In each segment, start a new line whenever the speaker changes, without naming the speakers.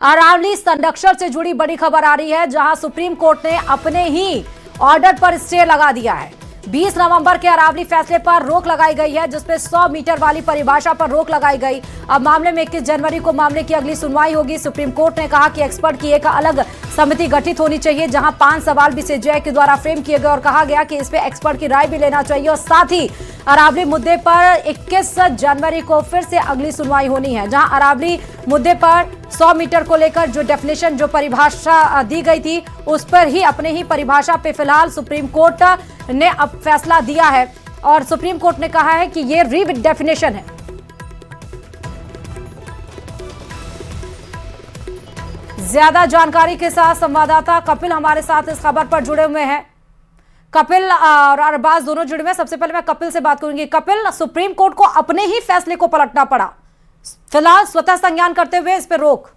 अरावली संरक्षण से जुड़ी बड़ी खबर आ रही है, जहां सुप्रीम कोर्ट ने अपने ही ऑर्डर पर स्टे लगा दिया है। 20 नवंबर के अरावली फैसले पर रोक लगाई गई है, जिसपे 100 मीटर वाली परिभाषा पर रोक लगाई गई। अब मामले में 21 जनवरी को मामले की अगली सुनवाई होगी। सुप्रीम कोर्ट ने कहा कि एक्सपर्ट की एक अलग समिति गठित होनी चाहिए, जहां 5 सवाल भी सीजेआई के द्वारा फ्रेम किए गए और कहा गया कि इस पे एक्सपर्ट की राय भी लेना चाहिए। और साथ ही अरावली मुद्दे पर 21 जनवरी को फिर से अगली सुनवाई होनी है, जहां अरावली मुद्दे पर 100 मीटर को लेकर जो डेफिनेशन, जो परिभाषा दी गई थी, उस पर ही अपने ही परिभाषा पे फिलहाल सुप्रीम कोर्ट ने अब फैसला दिया है। और सुप्रीम कोर्ट ने कहा है कि ये रीडेफिनेशन है। ज्यादा जानकारी के साथ संवाददाता कपिल हमारे साथ इस खबर पर जुड़े हुए हैं। कपिल और अरबाज दोनों जुड़े हुए हैं। सबसे पहले मैं कपिल से बात करूंगी। कपिल, सुप्रीम कोर्ट को अपने ही फैसले को पलटना पड़ा, फिलहाल स्वतः संज्ञान करते हुए इस पर रोक।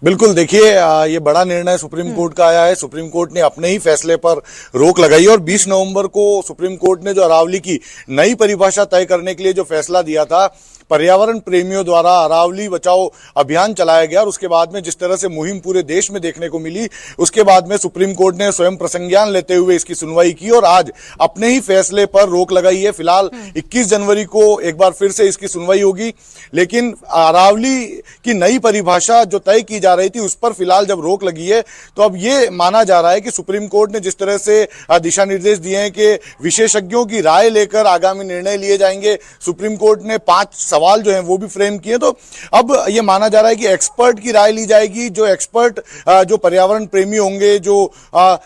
बिल्कुल देखिए, ये बड़ा निर्णय सुप्रीम कोर्ट का आया है। सुप्रीम कोर्ट ने अपने ही फैसले पर रोक लगाई और 20 नवंबर को सुप्रीम कोर्ट ने जो अरावली की नई परिभाषा तय करने के लिए जो फैसला दिया था, पर्यावरण प्रेमियों द्वारा अरावली बचाओ अभियान चलाया गया और उसके बाद में जिस तरह से मुहिम पूरे देश में देखने को मिली, उसके बाद में सुप्रीम कोर्ट ने स्वयं प्रसंज्ञान लेते हुए इसकी सुनवाई की और आज अपने ही फैसले पर रोक लगाई है। फिलहाल 21 जनवरी को एक बार फिर से इसकी सुनवाई होगी, लेकिन अरावली की नई परिभाषा जो तय की जा रही थी उस पर फिलहाल जब रोक लगी है, तो अब ये माना जा रहा है कि सुप्रीम कोर्ट ने जिस तरह से दिशा निर्देश दिए हैं कि विशेषज्ञों की राय लेकर आगामी निर्णय लिए जाएंगे। सुप्रीम कोर्ट ने 5 सवाल जो हैं वो भी फ्रेम किए, तो अब ये माना जा रहा है कि एक्सपर्ट की राय ली जाएगी। जो एक्सपर्ट जो पर्यावरण प्रेमी होंगे, जो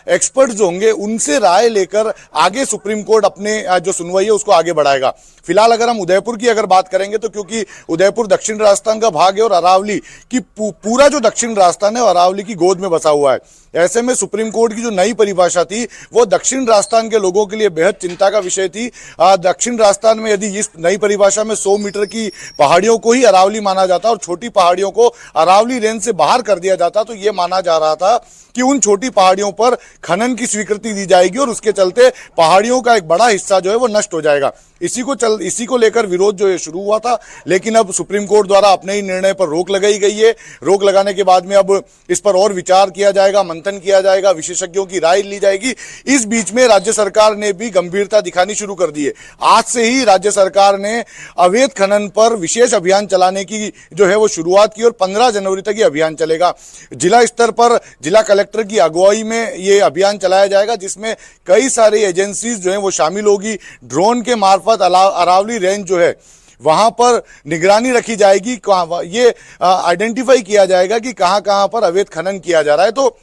एक्सपर्ट जो होंगे, उनसे राय लेकर आगे सुप्रीम कोर्ट अपने जो सुनवाई है उसको आगे बढ़ाएगा। फिलहाल अगर हम उदयपुर की अगर बात करेंगे, तो क्योंकि उदयपुर दक्षिण राजस्थान का भाग है और अरावली की पूरा जो दक्षिण राजस्थान है वो अरावली की गोद में बसा हुआ है। ऐसे में सुप्रीम कोर्ट की जो नई परिभाषा थी वो दक्षिण राजस्थान के लोगों के लिए बेहद चिंता का विषय थी। दक्षिण राजस्थान में यदि इस नई परिभाषा में 100 मीटर की पहाड़ियों को ही अरावली माना जाता और छोटी पहाड़ियों को अरावली रेंज से बाहर कर दिया जाता, तो ये माना जा रहा था कि उन छोटी पहाड़ियों पर खनन की स्वीकृति दी जाएगी और उसके चलते पहाड़ियों का एक बड़ा हिस्सा जो है वो नष्ट हो जाएगा। इसी को लेकर विरोध जो है शुरू हुआ था, लेकिन अब सुप्रीम कोर्ट द्वारा अपने ही निर्णय पर रोक लगाई गई है। रोक लगाने के बाद में अब इस पर और विचार किया जाएगा, मंथन किया जाएगा, विशेषज्ञों की राय ली जाएगी। इस बीच में राज्य सरकार ने भी गंभीरता दिखानी शुरू कर दी है। आज से ही राज्य सरकार ने अवैध खनन पर विशेष अभियान चलाने की जो है वो शुरुआत की और 15 जनवरी तक ये अभियान चलेगा। जिला स्तर पर जिला कलेक्टर की अगुवाई में ये अभियान चलाया जाएगा, जिसमें कई सारी एजेंसीज जो है वो शामिल होगी। ड्रोन के मार्फत अरावली रेंज जो है वहां पर निगरानी रखी जाएगी। ये आइडेंटिफाई किया जाएगा कि कहां पर अवैध खनन किया जा रहा है। तो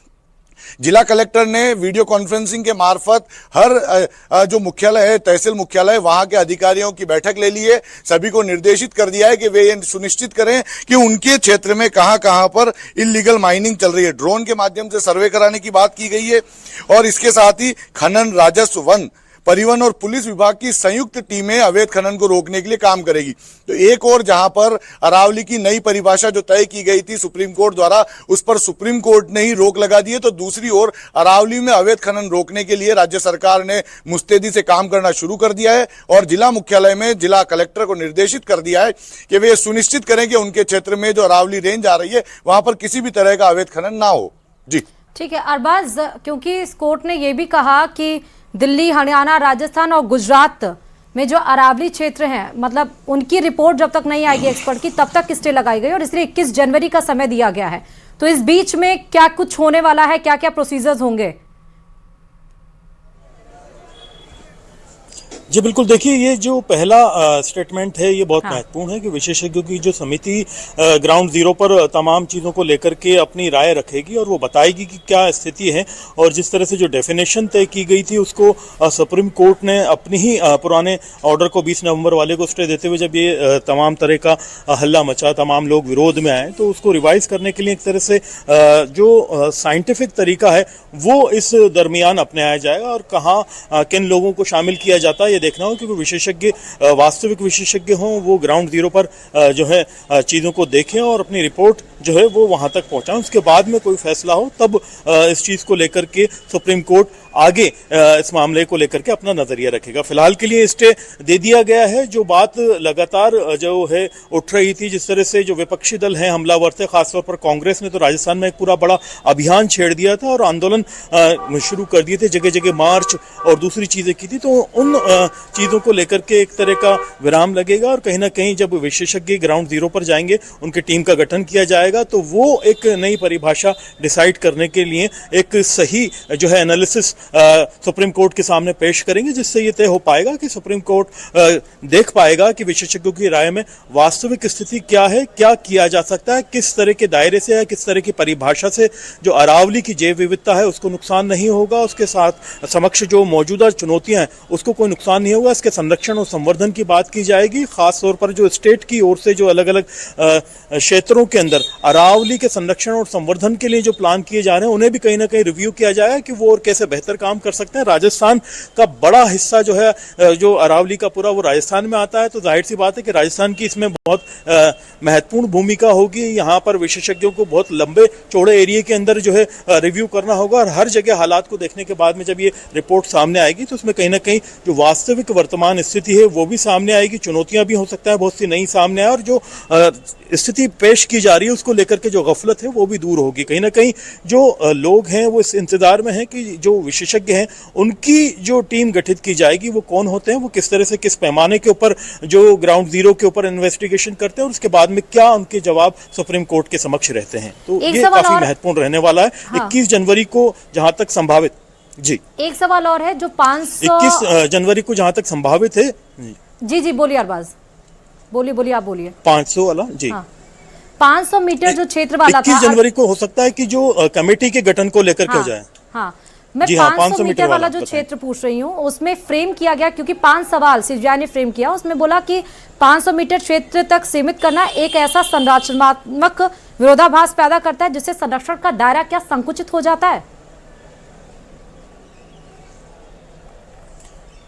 जिला कलेक्टर ने वीडियो कॉन्फ्रेंसिंग के मार्फत हर जो मुख्यालय है, तहसील मुख्यालय, वहां के अधिकारियों की बैठक ले ली है। सभी को निर्देशित कर दिया है कि वे ये सुनिश्चित करें कि उनके क्षेत्र में कहां पर इल्लीगल माइनिंग चल रही है। ड्रोन के माध्यम से सर्वे कराने की बात की गई है और इसके साथ ही खनन, राजस्व, वन, परिवहन और पुलिस विभाग की संयुक्त टीमें अवैध खनन को रोकने के लिए काम करेगी। तो एक और जहां पर अरावली की नई परिभाषा जो तय की गई थी सुप्रीम कोर्ट द्वारा, उस पर सुप्रीम कोर्ट ने ही रोक लगा दी है, तो दूसरी ओर अरावली में अवैध खनन रोकने के लिए राज्य सरकार ने मुस्तैदी से काम करना शुरू कर दिया है और जिला मुख्यालय में जिला कलेक्टर को निर्देशित कर दिया है कि वे सुनिश्चित करें कि उनके क्षेत्र में जो अरावली रेंज आ रही है वहां पर किसी भी तरह का अवैध खनन ना हो। जी
ठीक है अरबाज, क्योंकि इस कोर्ट ने यह भी कहा कि दिल्ली, हरियाणा, राजस्थान और गुजरात में जो अरावली क्षेत्र हैं, मतलब उनकी रिपोर्ट जब तक नहीं आएगी एक्सपर्ट की, तब तक स्टे लगाई गई और इसलिए 21 जनवरी का समय दिया गया है। तो इस बीच में क्या कुछ होने वाला है, क्या क्या प्रोसीजर्स होंगे?
जी बिल्कुल, देखिए ये जो पहला स्टेटमेंट है ये बहुत महत्वपूर्ण है कि विशेषज्ञों की जो समिति ग्राउंड जीरो पर तमाम चीज़ों को लेकर के अपनी राय रखेगी और वो बताएगी कि क्या स्थिति है। और जिस तरह से जो डेफिनेशन तय की गई थी उसको सुप्रीम कोर्ट ने अपनी ही पुराने ऑर्डर को 20 नवंबर वाले को स्टे देते हुए जब ये तमाम तरह का हल्ला मचा, तमाम लोग विरोध में आए, तो उसको रिवाइज करने के लिए एक तरह से जो साइंटिफिक तरीका है वो इस दरमियान अपनाया जाएगा और कहाँ किन लोगों को शामिल किया जाता है ये देखना हो कि वो विशेषज्ञ वास्तविक विशेषज्ञ हों, वो ग्राउंड जीरो पर जो है चीज़ों को देखें और अपनी रिपोर्ट जो है वो वहां तक पहुंचाएं। उसके बाद में कोई फैसला हो तब इस चीज़ को लेकर के सुप्रीम कोर्ट आगे इस मामले को लेकर के अपना नजरिया रखेगा। फिलहाल के लिए स्टे दे दिया गया है। जो बात लगातार जो है उठ रही थी, जिस तरह से जो विपक्षी दल हैं हमलावर थे, खासतौर पर कांग्रेस ने तो राजस्थान में एक पूरा बड़ा अभियान छेड़ दिया था और आंदोलन शुरू कर दिए थे, जगह जगह मार्च और दूसरी चीजें की थी। तो उन चीजों को लेकर के एक तरह का विराम लगेगा और कहीं ना कहीं जब विशेषज्ञ ग्राउंड जीरो पर जाएंगे, उनकी टीम का गठन किया जाएगा, तो वो एक नई परिभाषा डिसाइड करने के लिए एक सही जो है एनालिसिस सुप्रीम कोर्ट के सामने पेश करेंगे, जिससे ये तय हो पाएगा कि सुप्रीम कोर्ट देख पाएगा कि विशेषज्ञों की राय में वास्तविक स्थिति क्या है, क्या किया जा सकता है, किस तरह के दायरे से है, किस तरह की परिभाषा से जो अरावली की जैव विविधता है उसको नुकसान नहीं होगा, उसके साथ समक्ष जो मौजूदा चुनौतियां हैं उसको कोई नुकसान नहीं होगा। इसके संरक्षण और संवर्धन की बात की जाएगी, खासतौर पर जो स्टेट की ओर से जो अलग अलग क्षेत्रों के अंदर अरावली के संरक्षण और संवर्धन के लिए जो प्लान किए जा रहे हैं उन्हें भी कहीं ना कहीं रिव्यू किया जाएगा कि वो और कैसे बेहतर काम कर सकते हैं। राजस्थान का बड़ा हिस्सा जो है जो अरावली का पूरा वो राजस्थान में आता है, तो जाहिर सी बात है कि राजस्थान की इसमें बहुत महत्वपूर्ण भूमिका होगी। यहाँ पर विशेषज्ञों को बहुत लंबे चौड़े एरिया के अंदर जो है रिव्यू करना होगा और हर जगह हालात को देखने के बाद में जब ये रिपोर्ट सामने आएगी तो उसमें कहीं ना कहीं जो वास्तविक वर्तमान स्थिति है वो भी सामने आएगी, चुनौतियां भी हो सकता है बहुत सी नई सामने आए और जो स्थिति पेश की जा रही है उसको लेकर के जो गफलत है वो भी दूर होगी। कहीं ना कहीं जो लोग हैं वो इस इंतजार में हैं कि जो विशेषज्ञ हैं उनकी जो टीम गठित की जाएगी वो कौन होते हैं, वो किस तरह से किस पैमाने के ऊपर जो ग्राउंड जीरो के ऊपर इन्वेस्टिगेशन करते हैं और उसके बाद में क्या उनके जवाब सुप्रीम कोर्ट के समक्ष रहते हैं। तो ये काफी महत्वपूर्ण रहने वाला है। 21 जनवरी को जहां तक संभावित जी
एक सवाल और है जो
21 जनवरी को जहां तक संभावित है
जी बोलिए अरबाज, बोलिए आप बोलिए।
500 वाला जी
500 मीटर जो क्षेत्र वाला था
21 जनवरी को हो सकता है कि जो कमेटी के गठन को लेकर के हो जाए।
हाँ मैं
जी
500 मीटर वाला जो क्षेत्र पूछ रही हूँ उसमें फ्रेम किया गया, क्योंकि 5 सवाल सीजीआई ने फ्रेम किया, उसमें बोला कि 500 मीटर क्षेत्र तक सीमित करना एक ऐसा संरचनात्मक विरोधाभास पैदा करता है जिससे संरक्षण का दायरा क्या संकुचित हो जाता है।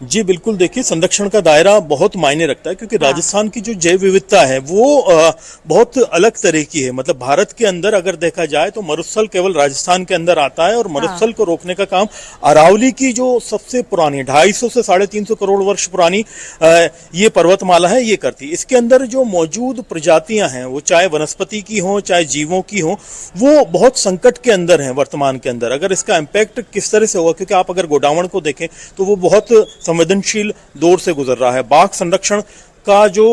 जी बिल्कुल, देखिए संरक्षण का दायरा बहुत मायने रखता है क्योंकि राजस्थान की जो जैव विविधता है वो बहुत अलग तरह की है। मतलब भारत के अंदर अगर देखा जाए तो मरुस्थल केवल राजस्थान के अंदर आता है और मरुस्थल को रोकने का काम अरावली की जो सबसे पुरानी 250 से 350 करोड़ वर्ष पुरानी ये पर्वतमाला है ये करती है। इसके अंदर जो मौजूद प्रजातियां हैं वो चाहे वनस्पति की हो चाहे जीवों की हो वो बहुत संकट के अंदर है वर्तमान के अंदर। अगर इसका इम्पैक्ट किस तरह से होगा, क्योंकि आप अगर गोडावण को देखें तो वो बहुत संवेदनशील दौर से गुजर रहा है। बाघ संरक्षण का जो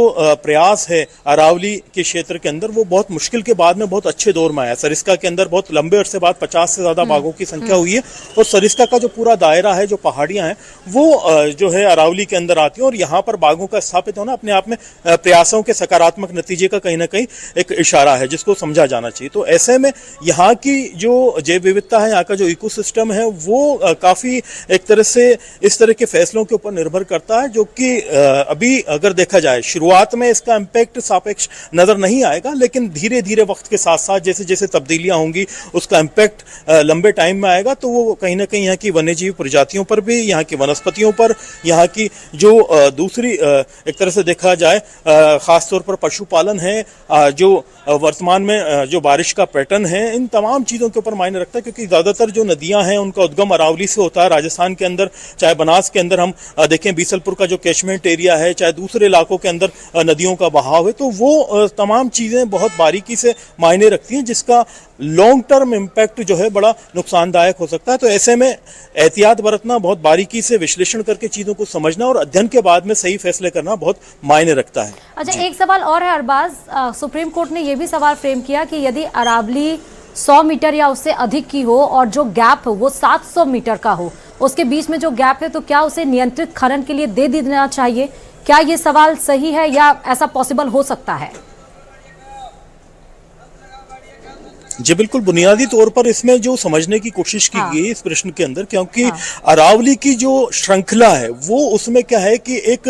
प्रयास है अरावली के क्षेत्र के अंदर वो बहुत मुश्किल के बाद में बहुत अच्छे दौर में आया। सरिस्का के अंदर बहुत लंबे अरसे बाद 50 से ज्यादा बाघों की संख्या हुई है और सरिस्का का जो पूरा दायरा है, जो पहाड़ियां हैं वो जो है अरावली के अंदर आती है और यहाँ पर बाघों का स्थापित होना अपने आप में प्रयासों के सकारात्मक नतीजे का कहीं ना कहीं एक इशारा है जिसको समझा जाना चाहिए। तो ऐसे में यहाँ की जो जैव विविधता है, यहाँ का जो इकोसिस्टम है वो काफी एक तरह से इस तरह के फैसलों के ऊपर निर्भर करता है, जो कि अभी अगर देखा जाए शुरुआत में इसका इंपैक्ट सापेक्ष नजर नहीं आएगा, लेकिन धीरे धीरे वक्त के साथ साथ जैसे जैसे तब्दीलियां होंगी उसका इंपैक्ट लंबे टाइम में आएगा। तो वो कहीं ना कहीं यहाँ की वन्यजीव प्रजातियों पर भी, यहाँ की वनस्पतियों पर, यहाँ की जो दूसरी एक तरह से देखा जाए खासतौर पर पशुपालन है, जो वर्तमान में जो बारिश का पैटर्न है, इन तमाम चीजों के ऊपर मायने रखता है। क्योंकि ज्यादातर जो नदियां हैं उनका उद्गम अरावली से होता है राजस्थान के अंदर, चाहे बनास के अंदर हम देखें बीसलपुर का जो कैचमेंट एरिया है, चाहे दूसरे इलाकों के अंदर नदियों का बहाव है, तो वो तमाम चीजें बहुत बारीकी से मायने रखती हैं जिसका लॉन्ग टर्म इम्पैक्ट जो है बड़ा नुकसानदायक हो सकता है। तो ऐसे में एहतियात बरतना, बहुत बारीकी से विश्लेषण करके चीजों को समझना और अध्ययन के बाद में सही फैसले करना बहुत मायने रखता है।
अच्छा, एक सवाल और है अरबाज, सुप्रीम कोर्ट ने यह भी सवाल फ्रेम किया कि यदि अरावली 100 मीटर या उससे अधिक की हो और जो गैप हो वो 700 मीटर का हो, उसके बीच में जो गैप है तो क्या उसे नियंत्रित खनन के लिए दे देना चाहिए? क्या ये सवाल सही है या ऐसा पॉसिबल हो सकता है?
जी बिल्कुल, बुनियादी तौर पर इसमें जो समझने की कोशिश की गई इस प्रश्न के अंदर, क्योंकि अरावली की जो श्रृंखला है वो उसमें क्या है कि एक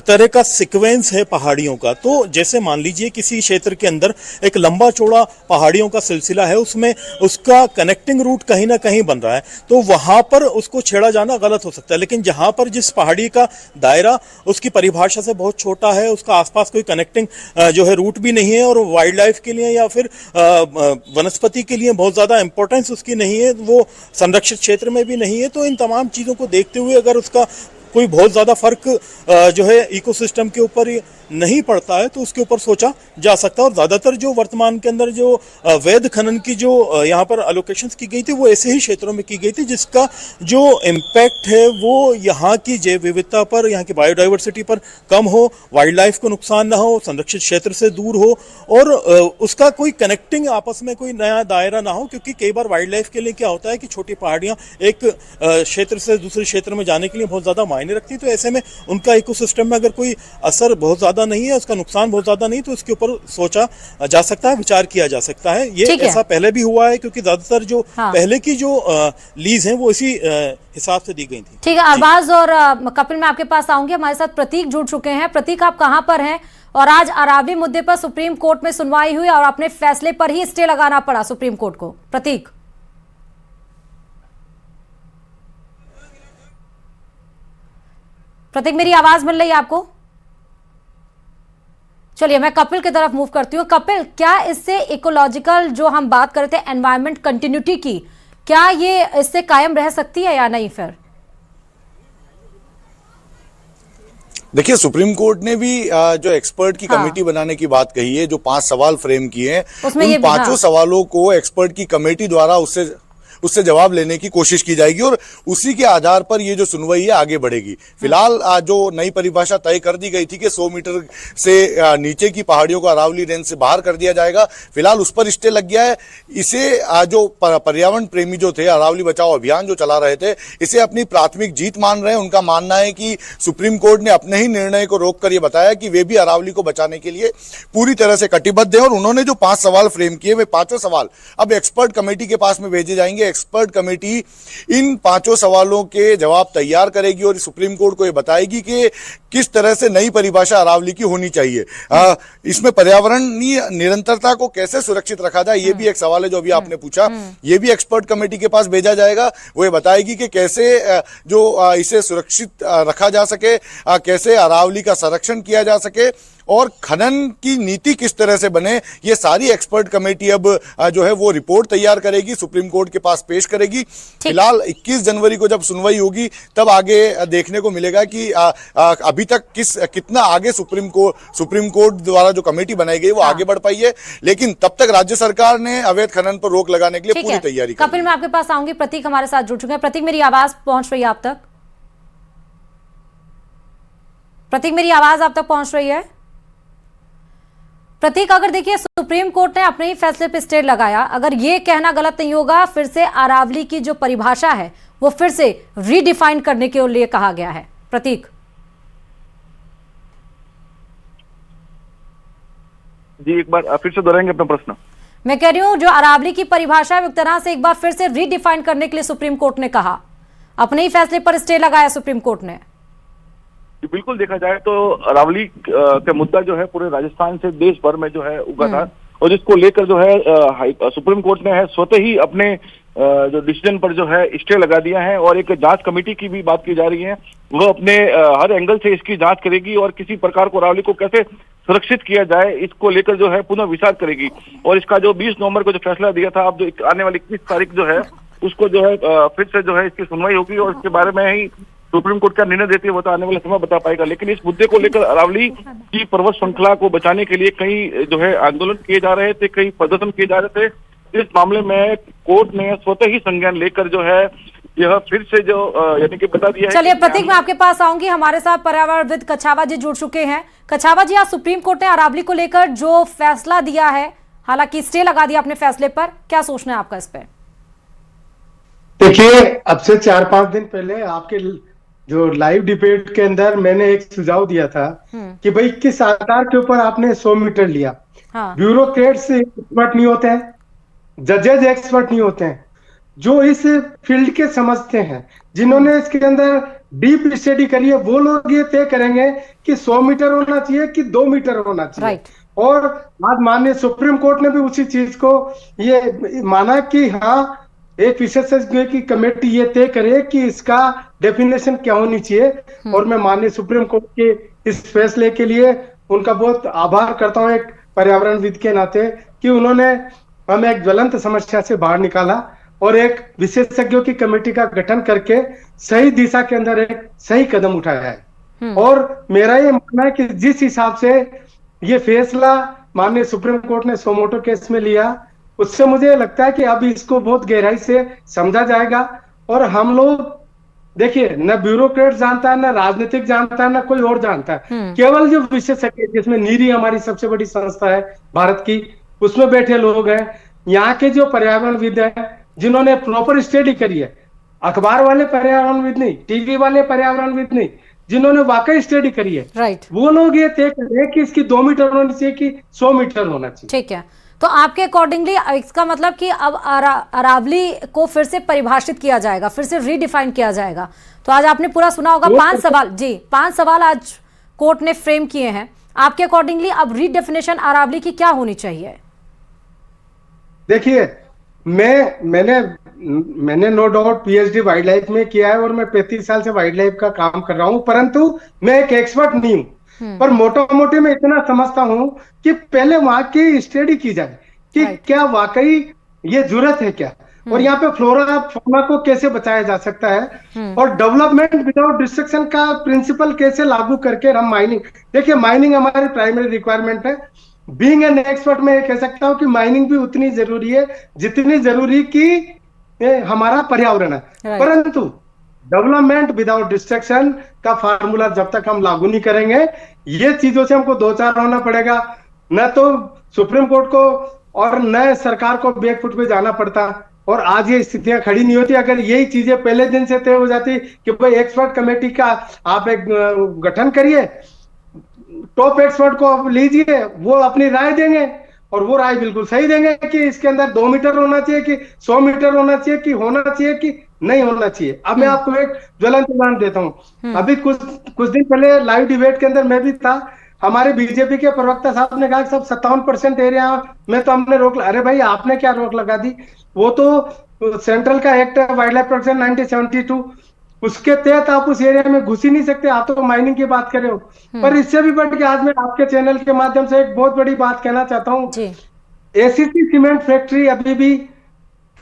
तरह का सीक्वेंस है पहाड़ियों का। तो जैसे मान लीजिए किसी क्षेत्र के अंदर एक लंबा चौड़ा पहाड़ियों का सिलसिला है, उसमें उसका कनेक्टिंग रूट कहीं ना कहीं बन रहा है, तो वहां पर उसको छेड़ा जाना गलत हो सकता है। लेकिन जहां पर जिस पहाड़ी का दायरा उसकी परिभाषा से बहुत छोटा है, उसका आसपास कोई कनेक्टिंग जो है रूट भी नहीं है और वाइल्ड लाइफ के लिए या फिर वनस्पति के लिए बहुत ज्यादा इंपॉर्टेंस उसकी नहीं है, वो संरक्षित क्षेत्र में भी नहीं है। तो इन तमाम चीजों को देखते हुए अगर उसका कोई बहुत ज्यादा फर्क जो है इकोसिस्टम के ऊपर नहीं पड़ता है तो उसके ऊपर सोचा जा सकता है। और ज्यादातर जो वर्तमान के अंदर जो अवैध खनन की जो यहाँ पर एलोकेशंस की गई थी वो ऐसे ही क्षेत्रों में की गई थी जिसका जो इम्पैक्ट है वो यहाँ की जैव विविधता पर, यहाँ की बायोडाइवर्सिटी पर कम हो, वाइल्ड लाइफ को नुकसान ना हो, संरक्षित क्षेत्र से दूर हो और उसका कोई कनेक्टिंग आपस में कोई नया दायरा ना हो। क्योंकि कई बार वाइल्ड लाइफ के लिए क्या होता है कि छोटी पहाड़ियाँ एक क्षेत्र से दूसरे क्षेत्र में जाने के लिए बहुत ज्यादा मायने रखती है। तो ऐसे में उनका इकोसिस्टम में अगर कोई असर बहुत ज्यादा नहीं है, उसका नुकसान बहुत ज्यादा नहीं, तो इसके ऊपर सोचा जा सकता है, विचार किया जा सकता है। ये ऐसा पहले भी हुआ है क्योंकि ज्यादातर जो पहले की जो लीज हैं वो इसी हिसाब से दी गई थी।
ठीक है अरबाज और कपिल, मैं आपके पास आऊंगी। हमारे साथ प्रतीक जुड़ चुके हैं। प्रतीक, आप कहां पर हैं? और आज अरावली मुद्दे पर सुप्रीम कोर्ट में सुनवाई हुई और अपने फैसले पर ही स्टे लगाना पड़ा सुप्रीम कोर्ट को। प्रतीक, मेरी आवाज मिल रही है आपको? चलिए मैं कपिल की तरफ मूव करती हूँ। कपिल, क्या इससे इकोलॉजिकल जो हम बात कर रहे थे एनवायरमेंट कंटिन्यूटी की, क्या ये इससे कायम रह सकती है या नहीं? फिर
देखिए, सुप्रीम कोर्ट ने भी जो एक्सपर्ट की कमेटी बनाने की बात कही है, जो 5 सवाल फ्रेम किए हैं, उन 5 सवालों को एक्सपर्ट की कमेटी द्वारा उससे जवाब लेने की कोशिश की जाएगी और उसी के आधार पर ये जो सुनवाई है आगे बढ़ेगी। फिलहाल जो नई परिभाषा तय कर दी गई थी कि 100 मीटर से नीचे की पहाड़ियों को अरावली रेंज से बाहर कर दिया जाएगा, फिलहाल उस पर स्टे लग गया है। इसे जो पर्यावरण प्रेमी जो थे, अरावली बचाओ अभियान जो चला रहे थे, इसे अपनी प्राथमिक जीत मान रहे हैं। उनका मानना है कि सुप्रीम कोर्ट ने अपने ही निर्णय को रोककर यह बताया कि वे भी अरावली को बचाने के लिए पूरी तरह से कटिबद्ध है। और उन्होंने जो 5 सवाल फ्रेम किए, वे 5 सवाल अब एक्सपर्ट कमेटी के पास में भेजे जाएंगे। एक्सपर्ट कमेटी इन 5 सवालों के जवाब तैयार करेगी और सुप्रीम कोर्ट को यह बताएगी कि किस तरह से नई परिभाषा अरावली की होनी चाहिए। इसमें पर्यावरणीय निरंतरता को कैसे सुरक्षित रखा जाए, ये भी एक सवाल है जो अभी आपने पूछा। ये भी एक्सपर्ट कमेटी के पास भेजा जाएगा। वो ये बताएगी कि कैसे जो इसे सुरक्षित रखा जा सके, कैसे अरावली का संरक्षण किया जा सके और खनन की नीति किस तरह से बने। ये सारी एक्सपर्ट कमेटी अब जो है वो रिपोर्ट तैयार करेगी, सुप्रीम कोर्ट के पास पेश करेगी। फिलहाल 21 जनवरी को जब सुनवाई होगी तब आगे देखने को मिलेगा कि अभी तक कितना आगे सुप्रीम कोर्ट द्वारा जो कमेटी बनाई गई वो आगे बढ़ पाई है। लेकिन तब तक राज्य सरकार ने अवैध खनन पर रोक लगाने के लिए पूरी तैयारी की।
कपिल, मैं आपके पास आऊंगी। प्रतीक हमारे साथ जुड़ चुके हैं। प्रतीक, मेरी आवाज पहुंच रही है आप तक? प्रतीक, मेरी आवाज आप तक पहुंच रही है? प्रतीक, अगर देखिए सुप्रीम कोर्ट ने अपने ही फैसले पे स्टे लगाया, अगर ये कहना गलत नहीं होगा फिर से अरावली की जो परिभाषा है वो फिर से रीडिफाइन करने के लिए कहा गया है। प्रतीक
जी, एक बार फिर से दोहराएंगे अपना प्रश्न?
मैं कह रही हूं जो अरावली की परिभाषा है एक तरह से एक बार फिर से रीडिफाइन करने के लिए सुप्रीम कोर्ट ने कहा, अपने ही फैसले पर स्टे लगाया सुप्रीम कोर्ट ने।
बिल्कुल, देखा जाए तो अरावली का मुद्दा जो है पूरे राजस्थान से देश भर में जो है उगा था और जिसको लेकर जो है सुप्रीम कोर्ट ने है स्वतः ही अपने जो डिसीजन पर जो है स्टे लगा दिया है और एक जांच कमेटी की भी बात की जा रही है। वो अपने हर एंगल से इसकी जांच करेगी और किसी प्रकार को अरावली को कैसे सुरक्षित किया जाए इसको लेकर जो है पुनः विचार करेगी। और इसका जो 20 नवंबर को जो फैसला दिया था, अब जो आने वाली 21 तारीख जो है उसको जो है फिर से जो है इसकी सुनवाई होगी और इसके बारे में ही सुप्रीम कोर्ट का निर्णय देती है वो तो आने वाला समय बता पाएगा। लेकिन इस मुद्दे को लेकर अरावली की पर्वत श्रृंखला को बचाने के लिए कई जो है आंदोलन किए जा रहे थे, कई प्रदर्शन किए जा रहे थे। इस मामले में कोर्ट ने स्वतः ही संज्ञान लेकर जो है यह फिर से जो यानी कि बता दिया है।
चलिए प्रतीक, मैं आपके पास आऊंगी। हमारे साथ पर्यावरणविद कछावा जी जुड़ चुके हैं। कछावा जी, आज सुप्रीम कोर्ट ने अरावली को लेकर जो फैसला दिया है, हालांकि स्टे लगा दिया अपने फैसले पर, क्या सोचना है आपका इस पे?
देखिए, अब से 4-5 दिन पहले आपके जो लाइव डिबेट के अंदर मैंने एक सुझाव दिया था कि भाई किस आधार के ऊपर आपने 100 मीटर लिया। ब्यूरोक्रेट्स एक्सपर्ट नहीं होते हैं, जजेज एक्सपर्ट नहीं होते हैं, जो इस फील्ड के समझते हैं, जिन्होंने इसके अंदर डीप स्टडी करी है, वो लोग ये तय करेंगे कि 100 मीटर होना चाहिए कि 2 मीटर होना चाहिए। और आज माननीय सुप्रीम कोर्ट ने भी उसी चीज को ये माना कि हाँ, एक विशेषज्ञ की कमेटी ये तय करे कि इसका डेफिनेशन क्या होनी चाहिए। और मैं माननीय सुप्रीम कोर्ट के इस फैसले के लिए उनका बहुत आभार करता हूं एक पर्यावरणविद के नाते कि उन्होंने हम एक ज्वलंत समस्या से बाहर निकाला और एक विशेषज्ञों की कमेटी का गठन करके सही दिशा के अंदर एक सही कदम उठाया है। और मेरा ये मानना है कि जिस हिसाब से ये फैसला माननीय सुप्रीम कोर्ट ने सोमोटो केस में लिया, उससे मुझे लगता है कि अब इसको बहुत गहराई से समझा जाएगा। और हम लोग देखिए, न ब्यूरोक्रेट जानता है, न राजनीतिक जानता है, न कोई और जानता है। केवल जो विशेषज्ञ, जिसमें नीरी हमारी सबसे बड़ी संस्था है भारत की, उसमें बैठे लोग हैं, यहाँ के जो पर्यावरणविद हैं, जिन्होंने प्रॉपर स्टडी करी है, अखबार वाले पर्यावरणविद नहीं, टीवी वाले पर्यावरणविद नहीं, जिन्होंने वाकई स्टडी करी है,
राइट,
वो लोग ये तय कर रहे हैं कि इसकी 2 मीटर होनी चाहिए कि 100 मीटर होना चाहिए।
ठीक है, तो आपके अकॉर्डिंगली इसका मतलब कि अब अरावली को फिर से परिभाषित किया जाएगा, फिर से रीडिफाइन किया जाएगा। तो आज आपने पूरा सुना होगा, 5 सवाल जी, 5 सवाल आज कोर्ट ने फ्रेम किए हैं। आपके अकॉर्डिंगली अब रीडेफिनेशन अरावली की क्या होनी चाहिए?
देखिए, मैंने no doubt PhD wildlife में किया है और मैं 35 साल से वाइल्ड लाइफ का काम कर रहा हूं, परंतु मैं एक एक्सपर्ट नहीं हूं। पर मोटा मोटी मैं इतना समझता हूं कि पहले वहां की स्टडी की जाए कि क्या वाकई ये जरूरत है क्या, और यहाँ पे फ्लोरा फौना को कैसे बचाया जा सकता है, और डेवलपमेंट विदाउट डिस्ट्रक्शन का प्रिंसिपल कैसे लागू करके हम माइनिंग, देखिए माइनिंग हमारी प्राइमरी रिक्वायरमेंट है। बीइंग एन एक्सपर्ट मैं ये कह सकता हूँ कि माइनिंग भी उतनी जरूरी है जितनी जरूरी की हमारा पर्यावरण है। परंतु डेवलपमेंट विदाउट डिस्ट्रक्शन का फार्मूला जब तक हम लागू नहीं करेंगे, ये चीजों से हमको दो चार होना पड़ेगा। न तो सुप्रीम कोर्ट को और न सरकार को बैकफुट पे जाना पड़ता, और आज ये स्थितियां खड़ी नहीं होती अगर यही चीजें पहले दिन से तय हो जाती कि भाई एक्सपर्ट कमेटी का आप एक गठन करिए, टॉप एक्सपर्ट को आप लीजिए, वो अपनी राय देंगे और वो राय बिल्कुल सही देंगे कि इसके अंदर 2 मीटर होना चाहिए कि 100 मीटर होना चाहिए कि होना चाहिए कि नहीं होना चाहिए। अब मैं आपको एक ज्वलंत उदाहरण देता हूँ। अभी कुछ दिन पहले लाइव डिबेट के अंदर मैं भी था, हमारे बीजेपी के प्रवक्ता साहब ने कहा कि सब 57% एरिया में तो हमने रोक, अरे भाई आपने क्या रोक लगा दी, वो तो सेंट्रल का एक्ट है वाइल्ड लाइफ प्रोटेक्शन 1972, उसके तहत आप उस एरिया में घुस ही नहीं सकते, आप तो माइनिंग की बात कर रहे हो। पर इससे भी बढ़ के आज मैं आपके चैनल के माध्यम से एक बहुत बड़ी बात कहना चाहता हूँ। एसीसी सीमेंट फैक्ट्री अभी भी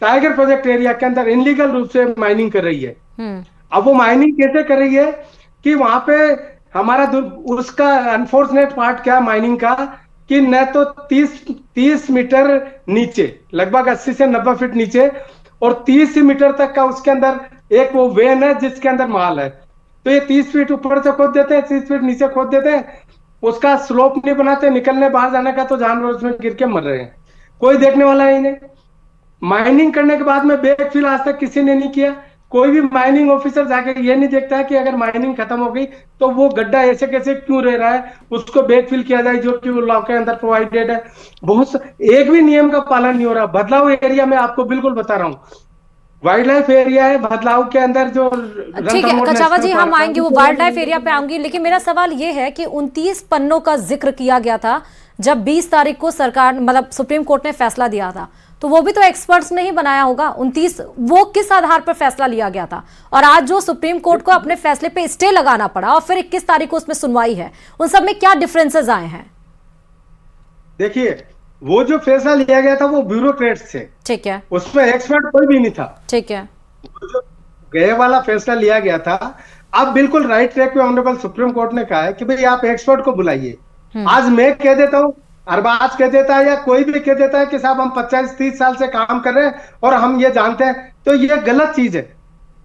टाइगर प्रोजेक्ट एरिया के अंदर इनलीगल रूप से माइनिंग कर रही है। अब वो माइनिंग कैसे कर रही है कि वहां पे हमारा उसका अनफॉर्चुनेट पार्ट क्या माइनिंग का कि न तो 30 मीटर नीचे, लगभग 80 से 90 फीट नीचे, और 30 मीटर तक का उसके अंदर एक वो वेन है जिसके अंदर माल है। तो ये 30 फीट ऊपर से खोद देते हैं, 30 फीट नीचे खोद देते हैं, उसका स्लोप नहीं बनाते, निकलने बाहर जाने का तो जानवर उसमें गिर के मर रहे हैं, कोई देखने वाला ही नहीं। माइनिंग करने के बाद में बैकफिल आज तक किसी ने नहीं किया। कोई भी माइनिंग ऑफिसर जाके ये नहीं देखता है कि अगर माइनिंग खत्म हो गई तो वो गड्ढा ऐसे कैसे क्यों रह रहा है, उसको बैकफिल किया जाए जो कि लॉ के अंदर प्रोवाइडेड है। एक भी नियम का पालन नहीं हो रहा। बदलाव एरिया में आपको बिल्कुल बता रहा हूँ, वाइल्ड लाइफ एरिया है, बदलाव के अंदर जो,
ठीक है कछावा जी, हम आएंगे वो वाइल्ड लाइफ एरिया पे आऊंगी, लेकिन मेरा सवाल ये है कि 29 पन्नों का जिक्र किया गया था जब 20 तारीख को सरकार मतलब सुप्रीम कोर्ट ने फैसला दिया था, तो वो भी तो एक्सपर्ट्स ने ही बनाया होगा। 29 वो किस आधार पर फैसला लिया गया था, और आज जो सुप्रीम कोर्ट को अपने फैसले पे स्टे लगाना पड़ा और फिर 21 तारीख को उसमें सुनवाई है, उन सब में क्या डिफरेंसेस आए हैं?
देखिए, वो जो फैसला लिया गया था वो ब्यूरोक्रेट्स थे,
ठीक है,
उसमें एक्सपर्ट कोई भी नहीं था,
ठीक है।
जो गए वाला फैसला लिया गया था, अब बिल्कुल राइट ट्रैक पे ऑनरेबल सुप्रीम कोर्ट ने कहा है कि भाई आप एक्सपर्ट को बुलाइए। आज मैं कह देता हूँ, अरबाज कह देता है, या कोई भी कह देता है कि साहब हम 25-30 साल से काम कर रहे हैं और हम ये जानते हैं, तो ये गलत चीज है।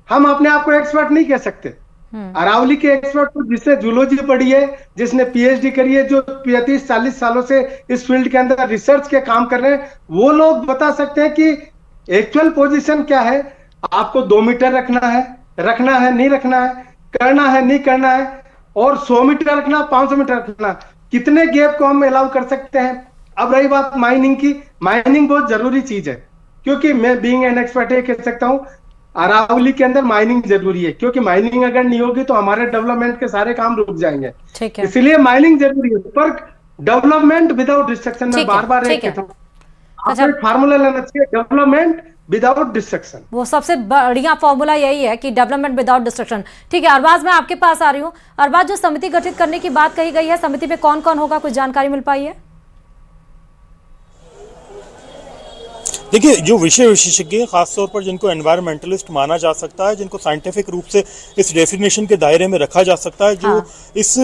हम अपने आप को एक्सपर्ट नहीं कह सकते। अरावली के एक्सपर्ट को, जिसने जूलॉजी पढ़ी है, जिसने पीएचडी करी है, जो 35-40 सालों से इस फील्ड के अंदर रिसर्च के काम कर रहे हैं, वो लोग बता सकते हैं कि एक्चुअल पोजीशन क्या है। आपको 2 मीटर रखना है नहीं रखना है, करना है नहीं करना है, और 100 मीटर रखना, 500 मीटर रखना, कितने गैप को हम अलाउ कर सकते हैं। अब रही बात माइनिंग की, माइनिंग बहुत जरूरी चीज है, क्योंकि मैं बीइंग एन एक्सपर्ट ये कह सकता हूं अरावली के अंदर माइनिंग जरूरी है, क्योंकि माइनिंग अगर नहीं होगी तो हमारे डेवलपमेंट के सारे काम रुक जाएंगे। इसलिए माइनिंग जरूरी है, पर डेवलपमेंट विदाउट डिस्ट्रक्शन में बार बार कहता हूं, फार्मूला लेना चाहिए, डेवलपमेंट विदाउट डिस्ट्रक्शन।
वो सबसे बढ़िया फॉर्मूला यही है कि डेवलपमेंट विदाउट डिस्ट्रक्शन। ठीक है अरबाज, मैं आपके पास आ रही हूँ। अरबाज, जो समिति गठित करने की बात कही गई है, समिति में कौन कौन होगा, कुछ जानकारी मिल पाई है?
देखिए, जो विषय विशेषज्ञ हैं, खासतौर पर जिनको एनवायरमेंटलिस्ट माना जा सकता है, जिनको साइंटिफिक रूप से इस डेफिनेशन के दायरे में रखा जा सकता है, जो इस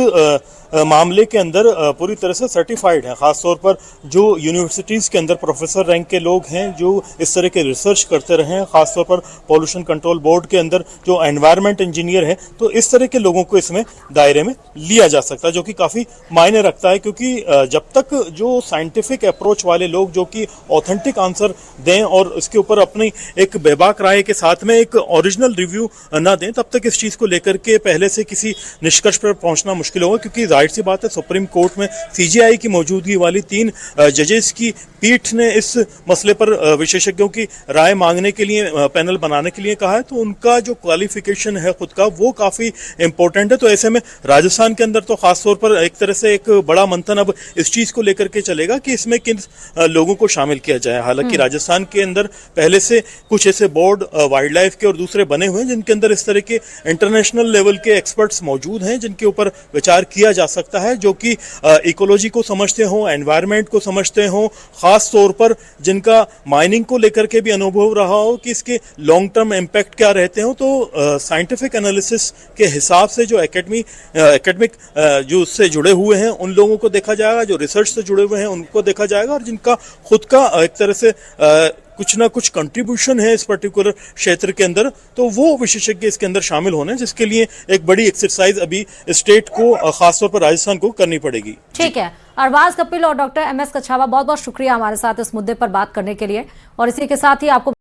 मामले के अंदर पूरी तरह से सर्टिफाइड है, खासतौर पर जो यूनिवर्सिटीज़ के अंदर प्रोफेसर रैंक के लोग हैं, जो इस तरह के रिसर्च करते रहे हैं, खासतौर पर पॉल्यूशन कंट्रोल बोर्ड के अंदर जो एनवायरमेंट इंजीनियर हैं, तो इस तरह के लोगों को इसमें दायरे में लिया जा सकता है, जो कि काफ़ी मायने रखता है, क्योंकि जब तक जो साइंटिफिक अप्रोच वाले लोग जो कि ऑथेंटिक आंसर दें और इसके ऊपर अपनी एक बेबाक राय के साथ में एक ओरिजिनल रिव्यू ना दें, तब तक इस चीज़ को लेकर के पहले से किसी निष्कर्ष पर पहुंचना मुश्किल होगा, क्योंकि जाहिर सी बात है सुप्रीम कोर्ट में सीजीआई की मौजूदगी वाली 3 जजेस की पीठ ने इस मसले पर विशेषज्ञों की राय मांगने के लिए पैनल बनाने के लिए कहा है, तो उनका जो क्वालिफिकेशन है खुद का वो काफ़ी इंपॉर्टेंट है। तो ऐसे में राजस्थान के अंदर तो खासतौर पर एक तरह से एक बड़ा मंथन अब इस चीज़ को लेकर के चलेगा कि इसमें किन लोगों को शामिल किया जाए। हालांकि राजस्थान के अंदर पहले से कुछ ऐसे बोर्ड वाइल्ड लाइफ के और दूसरे बने हुए हैं जिनके अंदर इस तरह के इंटरनेशनल लेवल के एक्सपर्ट्स मौजूद हैं, जिनके ऊपर विचार किया जा सकता है, जो कि इकोलॉजी को समझते हो, एनवायरनमेंट को समझते हो, खास तौर पर जिनका माइनिंग को लेकर के भी अनुभव रहा हो कि इसके लॉन्ग टर्म इम्पैक्ट क्या रहते हो। तो साइंटिफिक एनालिसिस के हिसाब से जो एकेडमिक जो उससे जुड़े हुए हैं उन लोगों को देखा जाएगा, जो रिसर्च से जुड़े हुए हैं उनको देखा जाएगा, और जिनका खुद का एक तरह से कुछ ना कुछ कंट्रीब्यूशन है इस पर्टिकुलर क्षेत्र के अंदर, तो वो विशेषज्ञ इसके अंदर शामिल होने, जिसके लिए एक बड़ी एक्सरसाइज अभी स्टेट को खासतौर पर राजस्थान को करनी पड़ेगी।
ठीक है, अरबाज कपिल और डॉक्टर MS कछावा, बहुत बहुत शुक्रिया हमारे साथ इस मुद्दे पर बात करने के लिए, और इसी के साथ ही आपको